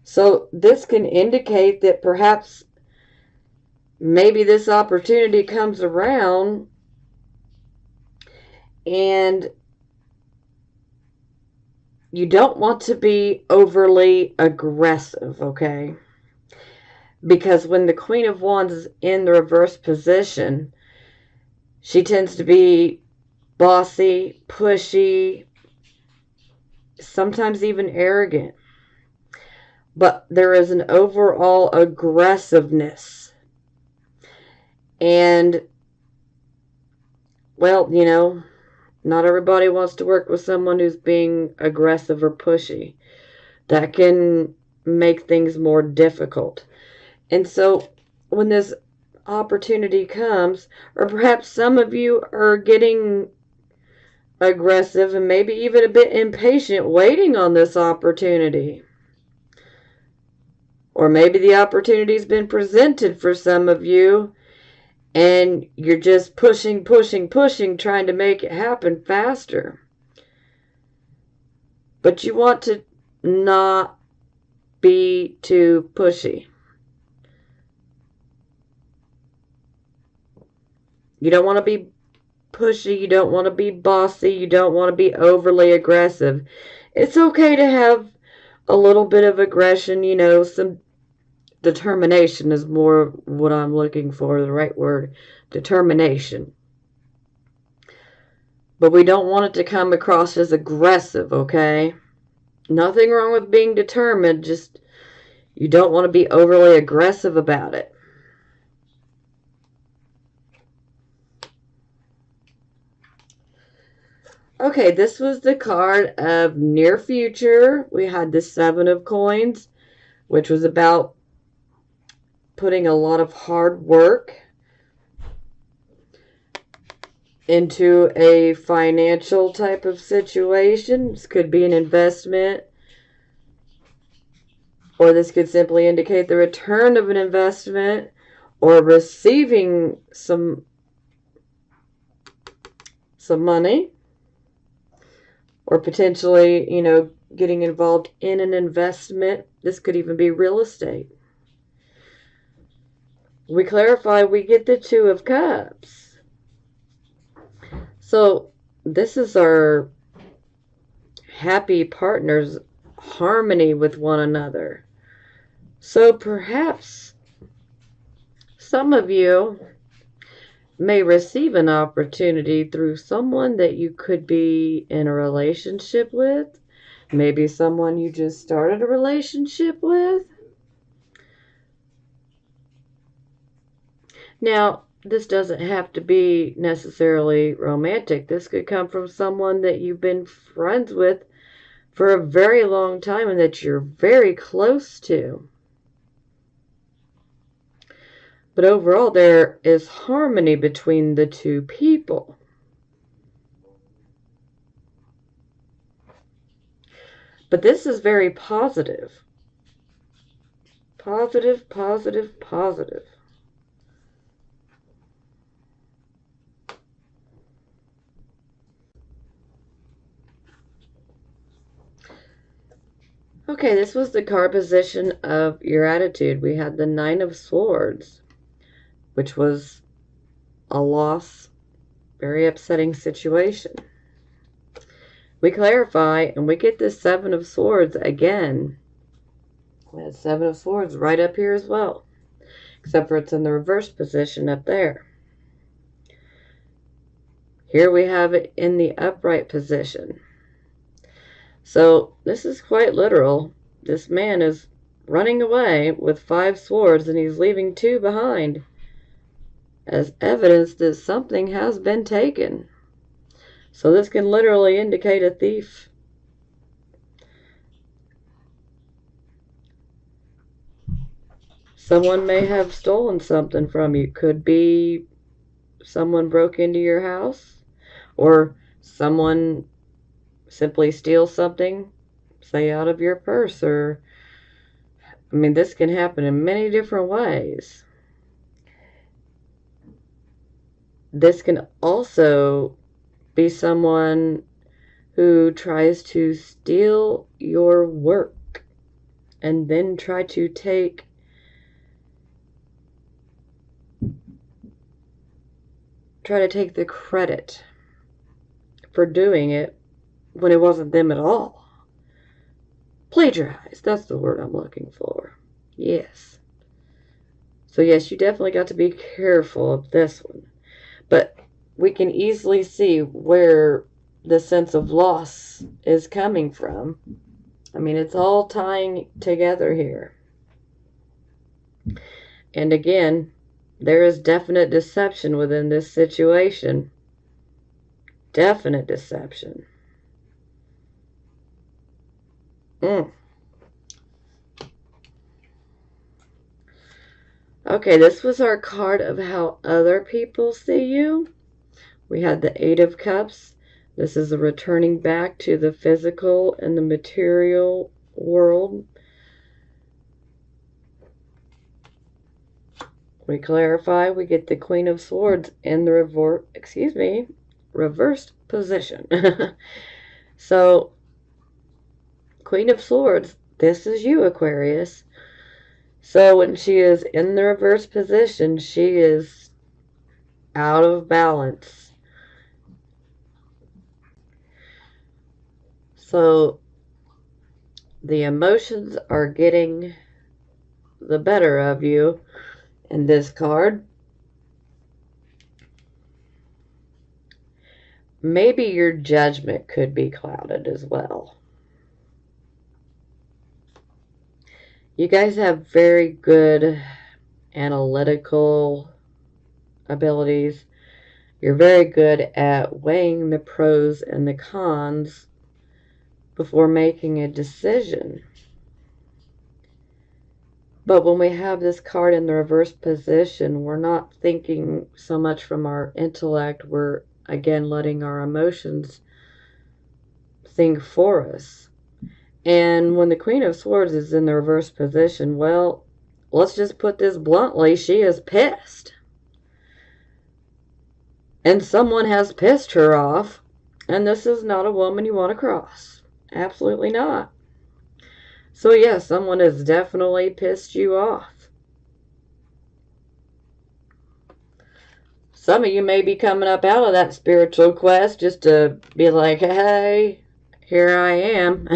So this can indicate that perhaps maybe this opportunity comes around and you don't want to be overly aggressive, okay? Because when the Queen of Wands is in the reverse position, she tends to be bossy, pushy, sometimes even arrogant. But there is an overall aggressiveness. And, well, you know, not everybody wants to work with someone who's being aggressive or pushy. That can make things more difficult. And so when this opportunity comes, or perhaps some of you are getting aggressive and maybe even a bit impatient waiting on this opportunity. Or maybe the opportunity's been presented for some of you and you're just pushing, trying to make it happen faster. But you want to not be too pushy. You don't want to be pushy, you don't want to be bossy, you don't want to be overly aggressive. It's okay to have a little bit of aggression, you know, some determination is more what I'm looking for, the right word, determination. But we don't want it to come across as aggressive, okay? Nothing wrong with being determined, just you don't want to be overly aggressive about it. Okay, this was the card of near future. We had the 7 of coins, which was about putting a lot of hard work into a financial type of situation. This could be an investment, or this could simply indicate the return of an investment or receiving some money, or potentially, you know, getting involved in an investment. This could even be real estate. We clarify, we get the 2 of Cups. So this is our happy partners, harmony with one another. So perhaps some of you may receive an opportunity through someone that you could be in a relationship with. Maybe someone you just started a relationship with. Now, this doesn't have to be necessarily romantic. This could come from someone that you've been friends with for a very long time and that you're very close to. But overall, there is harmony between the 2 people. But this is very positive. Positive, positive, positive. Okay, this was the card position of your attitude. We had the 9 of Swords, which was a loss, very upsetting situation. We clarify, and we get this 7 of Swords again. We have 7 of Swords right up here as well, except for it's in the reverse position up there. Here we have it in the upright position. So this is quite literal. This man is running away with 5 swords and he's leaving 2 behind, as evidence that something has been taken. So this can literally indicate a thief. Someone may have stolen something from you. Could be someone broke into your house, or someone simply steals something, say out of your purse, or I mean, this can happen in many different ways. This can also be someone who tries to steal your work and then try to take the credit for doing it when it wasn't them at all. Plagiarize, that's the word I'm looking for. Yes. So yes, you definitely got to be careful of this one. But we can easily see where the sense of loss is coming from. I mean, it's all tying together here. And again, there is definite deception within this situation. Definite deception. Okay, this was our card of how other people see you. We had the Eight of Cups. This is a returning back to the physical and the material world. We clarify, we get the Queen of Swords in the reversed position. So, Queen of Swords, this is you, Aquarius. So when she is in the reverse position, she is out of balance. So the emotions are getting the better of you in this card. Maybe your judgment could be clouded as well. You guys have very good analytical abilities. You're very good at weighing the pros and the cons before making a decision. But when we have this card in the reverse position, we're not thinking so much from our intellect. We're, again, letting our emotions think for us. And when the Queen of Swords is in the reverse position, well, let's just put this bluntly, she is pissed. And someone has pissed her off, and this is not a woman you want to cross. Absolutely not. So yes, someone has definitely pissed you off. Some of you may be coming up out of that spiritual quest just to be like, hey, here I am.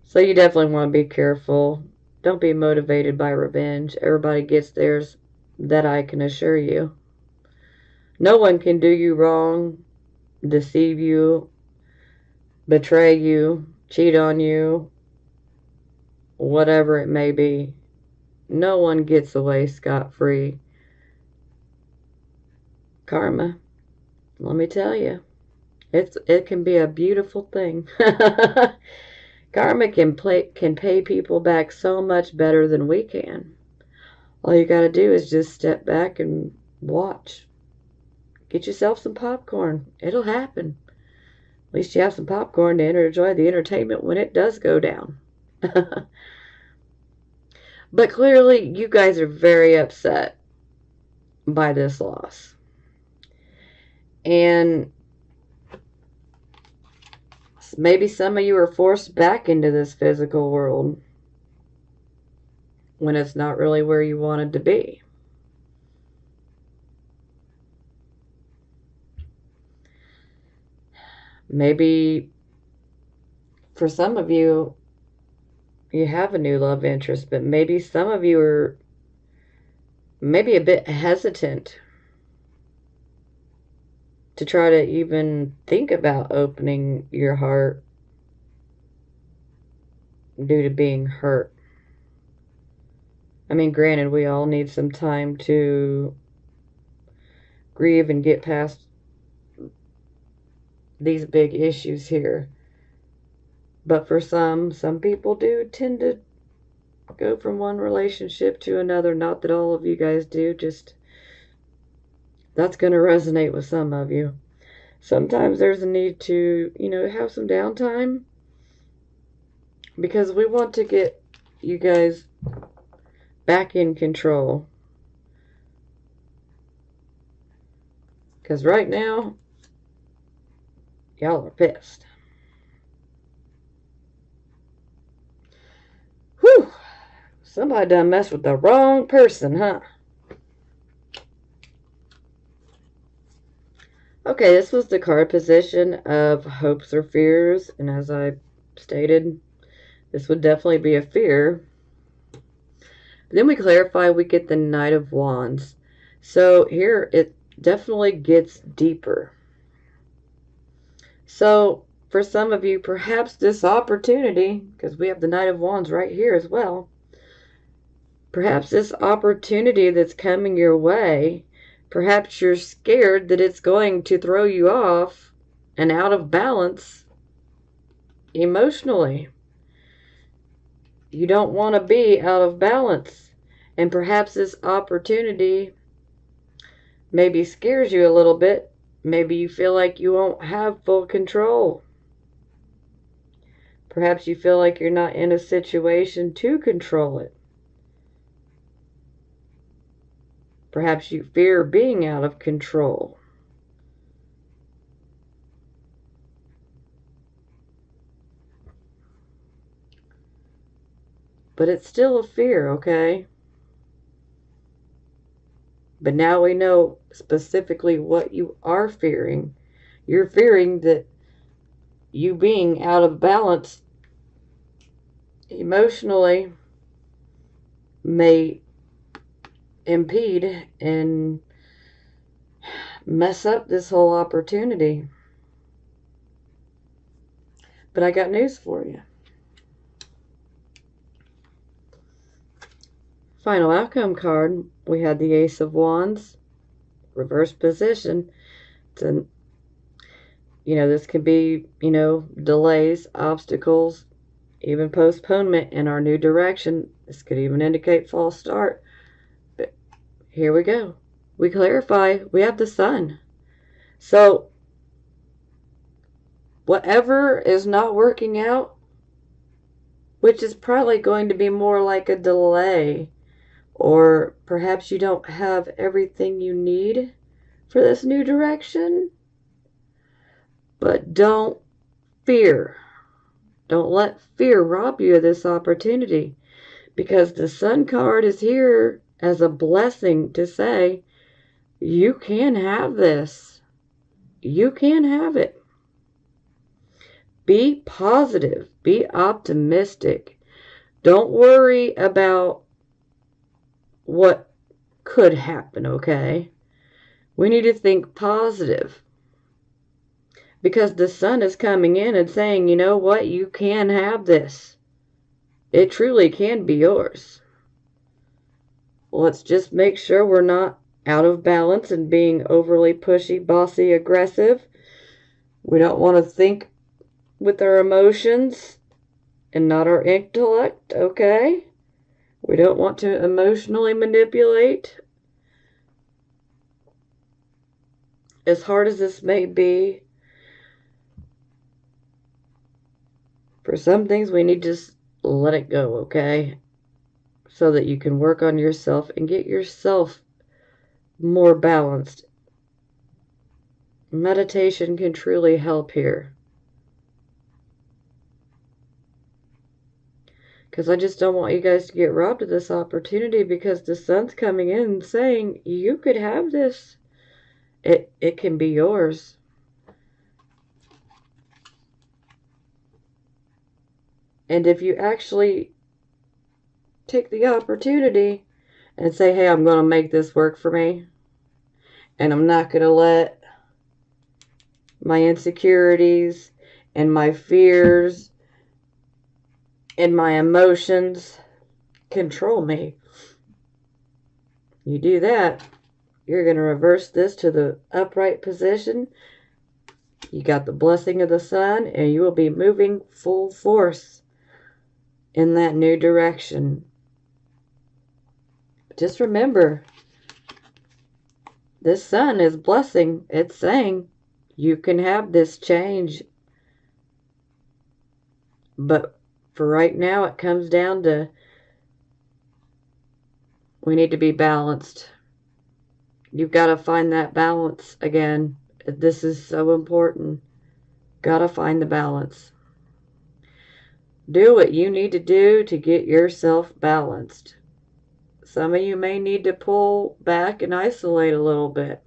So you definitely want to be careful. Don't be motivated by revenge. Everybody gets theirs, that I can assure you. No one can do you wrong, deceive you, betray you, cheat on you, whatever it may be. No one gets away scot-free. Karma, let me tell you, it can be a beautiful thing. Karma can pay people back so much better than we can. All you gotta do is just step back and watch. Get yourself some popcorn. It'll happen. At least you have some popcorn to enjoy the entertainment when it does go down. But clearly, you guys are very upset by this loss. And maybe some of you are forced back into this physical world when it's not really where you wanted to be. Maybe for some of you, you have a new love interest, but maybe some of you are maybe a bit hesitant to try to even think about opening your heart due to being hurt. I mean, granted, we all need some time to grieve and get past these big issues here. But for some people do tend to go from one relationship to another. Not that all of you guys do, just that's going to resonate with some of you. Sometimes there's a need to, have some downtime because we want to get you guys back in control. Because right now, Y'all are pissed. Whew. Somebody done messed with the wrong person, huh? Okay, this was the card position of hopes or fears, and as I stated, this would definitely be a fear. Then we clarify, we get the Knight of Wands. So here it definitely gets deeper. So for some of you, perhaps this opportunity, because we have the Knight of Wands right here as well, perhaps this opportunity that's coming your way, perhaps you're scared that it's going to throw you off and out of balance emotionally. You don't want to be out of balance. And perhaps this opportunity maybe scares you a little bit. Maybe you feel like you won't have full control. Perhaps you feel like you're not in a situation to control it. Perhaps you fear being out of control. But it's still a fear, okay? But now we know specifically what you are fearing. You're fearing that you being out of balance emotionally may impede and mess up this whole opportunity. But I got news for you. Final outcome card, we had the Ace of Wands, reverse position. This can be, delays, obstacles, even postponement in our new direction. This could even indicate false start. But here we go. We clarify, we have the Sun. So whatever is not working out, which is probably going to be more like a delay, or perhaps you don't have everything you need for this new direction, but don't fear. Don't let fear rob you of this opportunity, because the Sun card is here as a blessing to say, you can have this. You can have it. Be positive. Be optimistic. Don't worry about what could happen, okay? We need to think positive. Because the Sun is coming in and saying, you know what? You can have this. It truly can be yours. Let's just make sure we're not out of balance and being overly pushy, bossy, aggressive. We don't want to think with our emotions and not our intellect, okay? We don't want to emotionally manipulate. As hard as this may be, for some things we need to just let it go, okay? So that you can work on yourself and get yourself more balanced. Meditation can truly help here. Because I just don't want you guys to get robbed of this opportunity, because the Sun's coming in saying, you could have this. It can be yours. And if you actually take the opportunity and say, hey, I'm going to make this work for me, and I'm not going to let my insecurities and my fears and my emotions control me. You do that, you're going to reverse this to the upright position. You got the blessing of the Sun, and you will be moving full force in that new direction. Just remember, this Sun is blessing. It's saying you can have this change. But for right now, it comes down to we need to be balanced. You've got to find that balance again. This is so important. Gotta find the balance. Do what you need to do to get yourself balanced. Some of you may need to pull back and isolate a little bit.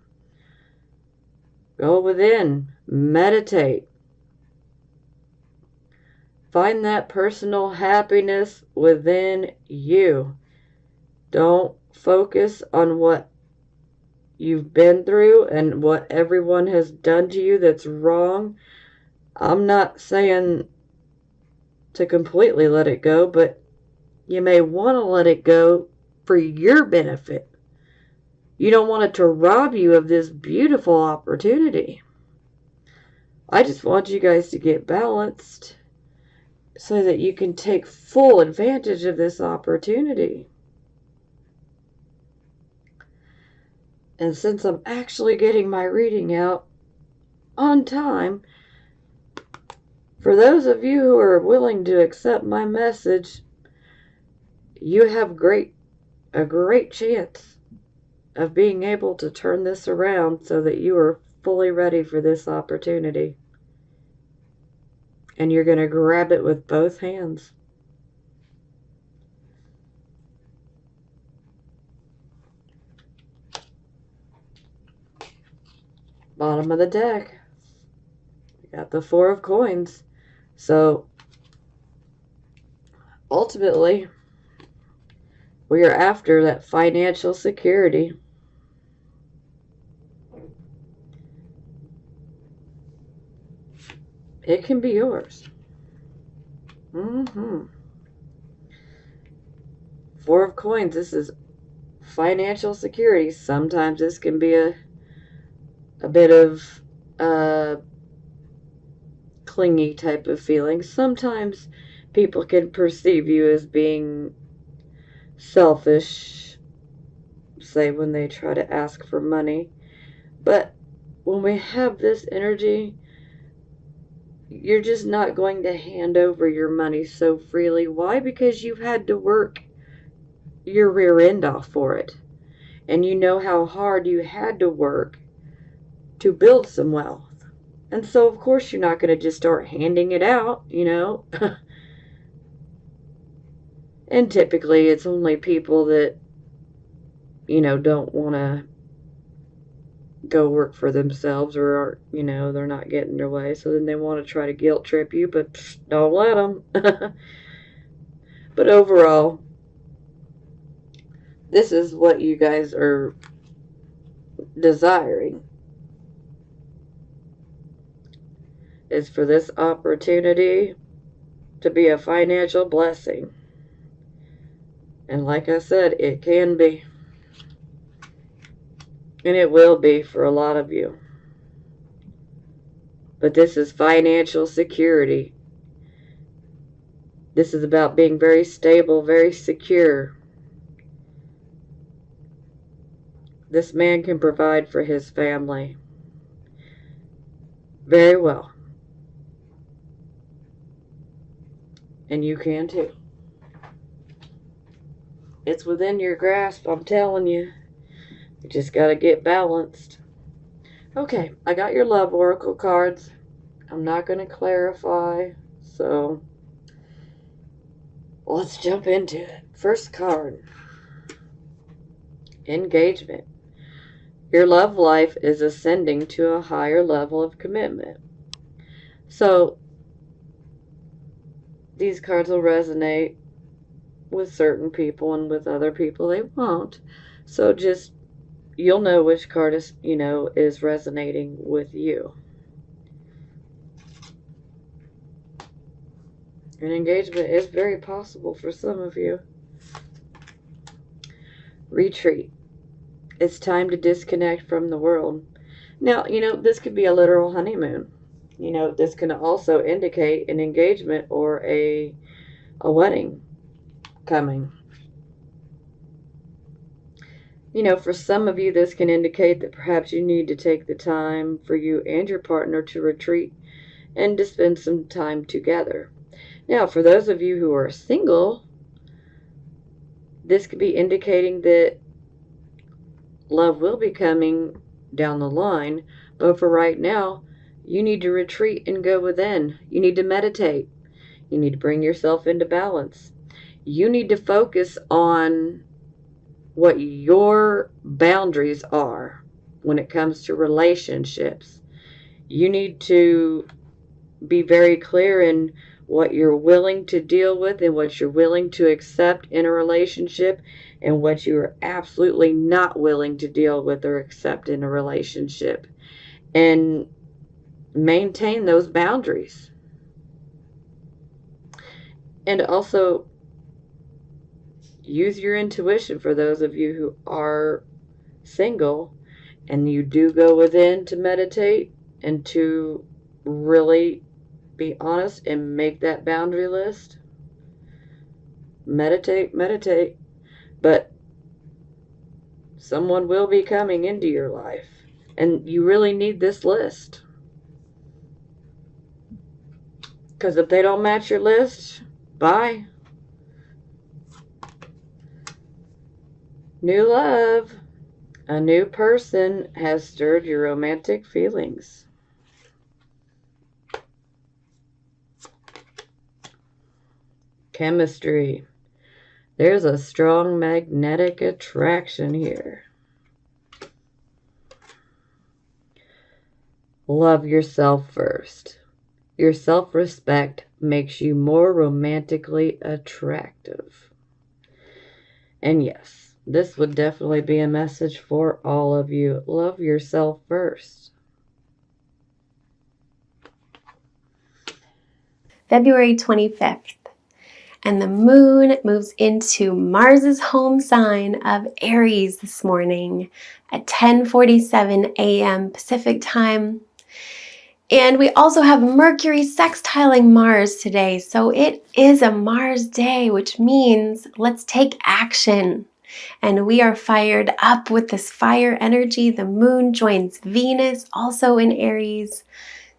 Go within, meditate. Find that personal happiness within you. Don't focus on what you've been through and what everyone has done to you that's wrong. I'm not saying to completely let it go, but you may want to let it go for your benefit. You don't want it to rob you of this beautiful opportunity. I just want you guys to get balanced so that you can take full advantage of this opportunity. And since I'm actually getting my reading out on time, for those of you who are willing to accept my message, you have a great chance of being able to turn this around so that you are fully ready for this opportunity. And you're going to grab it with both hands. Bottom of the deck, we got the Four of Coins. So ultimately, we are after that financial security. It can be yours. Four of Coins, this is financial security. Sometimes this can be a bit of clingy type of feeling. Sometimes people can perceive you as being selfish, say when they try to ask for money. But when we have this energy, you're just not going to hand over your money so freely. Why? Because you've had to work your rear end off for it. And you know how hard you had to work to build some wealth. And so, of course, you're not going to just start handing it out, you know. And typically, it's only people that, you know, don't want to go work for themselves or are, you know, they're not getting their way. So then they want to try to guilt trip you, but don't let them. But overall, this is what you guys are desiring. Is for this opportunity to be a financial blessing. And like I said, it can be. And it will be for a lot of you. But this is financial security. This is about being very stable, very secure. This man can provide for his family very well. And you can too. It's within your grasp, I'm telling you. You just got to get balanced. Okay, I got your love oracle cards. I'm not going to clarify, so let's jump into it. First card, engagement. Your love life is ascending to a higher level of commitment. So these cards will resonate with certain people and with other people they won't. So just, you'll know which card is, you know, is resonating with you. An engagement is very possible for some of you. Retreat. It's time to disconnect from the world. Now, you know, this could be a literal honeymoon. You know, this can also indicate an engagement or a wedding coming. You know, for some of you, this can indicate that perhaps you need to take the time for you and your partner to retreat and to spend some time together. Now, for those of you who are single, this could be indicating that love will be coming down the line, but for right now, You need to retreat and go within. You need to meditate. You need to bring yourself into balance. You need to focus on what your boundaries are when it comes to relationships. You need to be very clear in what you're willing to deal with and what you're willing to accept in a relationship and what you are absolutely not willing to deal with or accept in a relationship. And maintain those boundaries. And also use your intuition for those of you who are single and you do go within to meditate and to really be honest and make that boundary list. Meditate. But someone will be coming into your life. And you really need this list. Because if they don't match your list, bye. New love. A new person has stirred your romantic feelings. Chemistry. There's a strong magnetic attraction here. Love yourself first. Your self-respect makes you more romantically attractive. And yes, this would definitely be a message for all of you. Love yourself first. February 25th. And the moon moves into Mars's home sign of Aries this morning at 10:47 a.m. Pacific time. And we also have Mercury sextiling Mars today. So it is a Mars day, which means let's take action. And we are fired up with this fire energy. The moon joins Venus, also in Aries.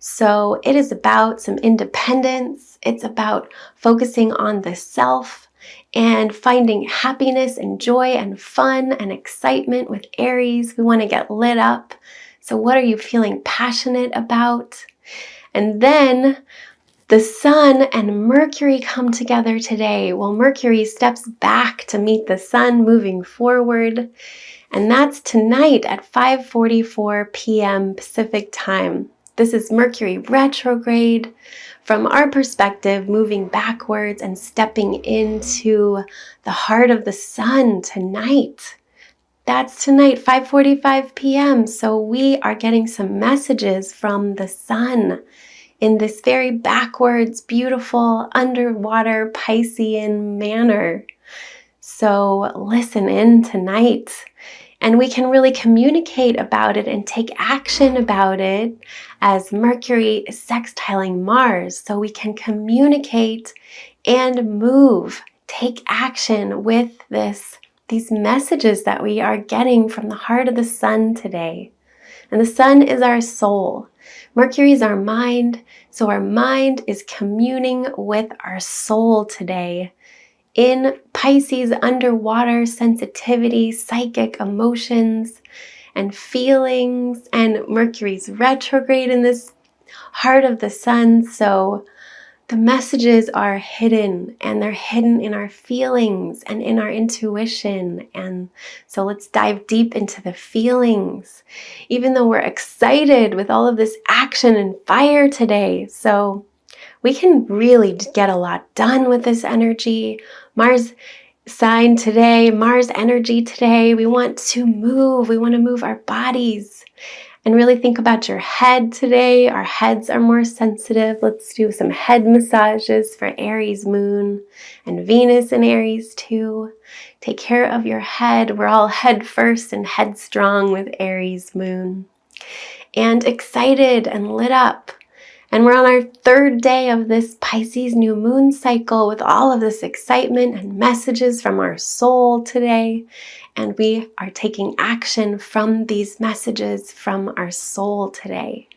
So it is about some independence. It's about focusing on the self and finding happiness and joy and fun and excitement with Aries. We want to get lit up. So what are you feeling passionate about? And then the sun and Mercury come together today. Well, Mercury steps back to meet the sun moving forward. And that's tonight at 5:44 p.m. Pacific time. This is Mercury retrograde. From our perspective, moving backwards and stepping into the heart of the sun tonight. That's tonight, 5:45 p.m. So we are getting some messages from the sun in this very backwards, beautiful, underwater Piscean manner. So listen in tonight. And we can really communicate about it and take action about it as Mercury is sextiling Mars. So we can communicate and move, take action with these messages that we are getting from the heart of the sun today. And the sun is our soul. Mercury is our mind. So our mind is communing with our soul today. In Pisces, underwater sensitivity, psychic emotions and feelings, and Mercury's retrograde in this heart of the sun. So the messages are hidden, and they're hidden in our feelings and in our intuition. And so let's dive deep into the feelings, even though we're excited with all of this action and fire today. So we can really get a lot done with this energy. Mars sign today, Mars energy today. We want to move. We want to move our bodies and really think about your head today. Our heads are more sensitive. Let's do some head massages for Aries moon and Venus in Aries too. Take care of your head. We're all head first and headstrong with Aries moon. And excited and lit up. And we're on our third day of this Pisces new moon cycle with all of this excitement and messages from our soul today. And we are taking action from these messages from our soul today.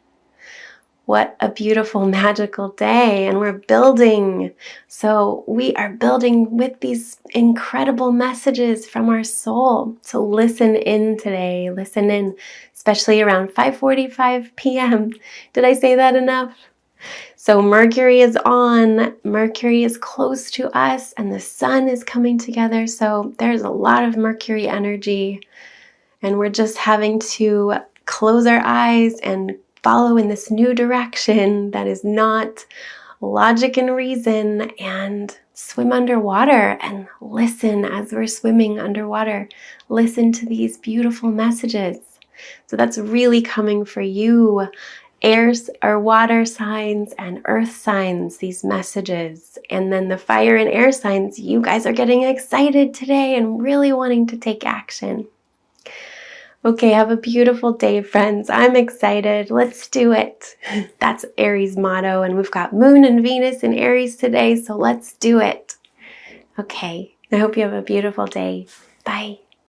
What a beautiful, magical day, and we're building. So we are building with these incredible messages from our soul. So listen in today, listen in, especially around 5:45 p.m. Did I say that enough? So Mercury is on, Mercury is close to us, and the sun is coming together. So there's a lot of Mercury energy, and we're just having to close our eyes and follow in this new direction that is not logic and reason, and swim underwater and listen as we're swimming underwater. Listen to these beautiful messages. So that's really coming for you, air or water signs and earth signs, these messages. And then the fire and air signs, you guys are getting excited today and really wanting to take action. Okay, have a beautiful day, friends. I'm excited. Let's do it. That's Aries' motto, and we've got Moon and Venus in Aries today, so let's do it. Okay, I hope you have a beautiful day. Bye.